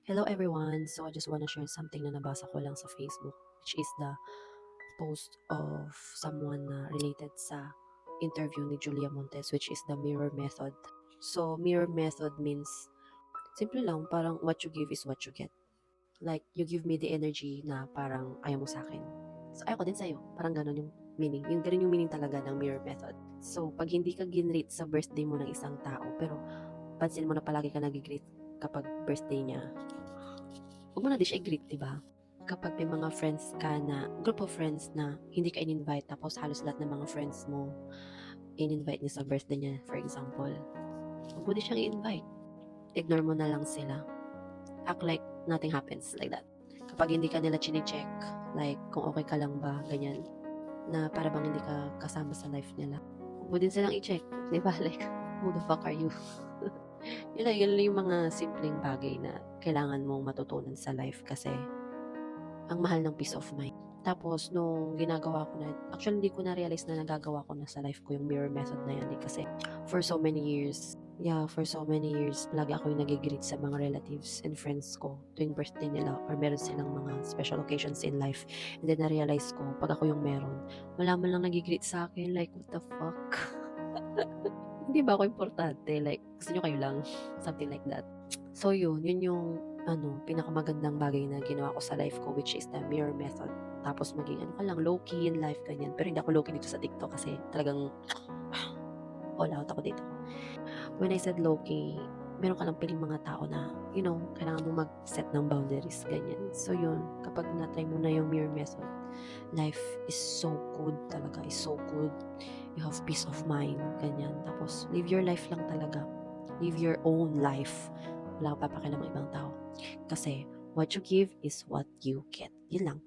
Hello everyone. So I just want to share something na nabasa ko lang sa Facebook, which is the post of someone na related sa interview ni Julia Montes, which is the mirror method. So mirror method means simple lang, parang what you give is what you get. Like you give me the energy na parang ayaw mo sa akin. So ayaw ko din sa'yo. Parang ganun yung meaning. Yung ganun yung meaning talaga ng mirror method. So pag hindi ka ginrate sa birthday mo ng isang tao, pero pansin mo na palagi ka nag-greet kapag birthday niya, huwag mo na din siya i-greet, di ba? Kapag may mga friends ka na, group of friends na hindi ka in-invite, tapos halos lahat ng mga friends mo, in-invite niya sa birthday niya, for example, huwag mo din siyang i-invite. Ignore mo na lang sila. Act like nothing happens, like that. Kapag hindi ka nila chine-check, like kung okay ka lang ba, ganyan, na para bang hindi ka kasama sa life nila, huwag mo din silang i-check, di ba? Like, who the fuck are you? Yun lang yung mga simpleng bagay na kailangan mong matutunan sa life kasi ang mahal ng peace of mind. Tapos, nung ginagawa ko na, actually, hindi ko na-realize na nagagawa ko na sa life ko yung mirror method na yan. Kasi, for so many years, lagi ako yung nag-greet sa mga relatives and friends ko tuwing birthday nila or meron silang mga special occasions in life. And then, na-realize ko, pag ako yung meron, wala man lang nag-greet sa akin, like, what the fuck? Hindi ba ako importante? Like, gusto nyo kayo lang? Something like that. So yun yung pinakamagandang bagay na ginawa ko sa life ko, which is the mirror method. Tapos maging ano ka lang, low-key in life, ganyan. Pero hindi ako low-key dito sa TikTok kasi talagang all out ako dito. When I said low-key, meron ka lang piling mga tao na, kailangan mo mag-set ng boundaries, ganyan. So yun, kapag na-try mo na yung mirror method, life is so good talaga, is so good. You have peace of mind, ganyan. Tapos, live your life lang talaga. Live your own life. Wala kang papakialam ng ibang tao. Kasi, what you give is what you get. Yun lang.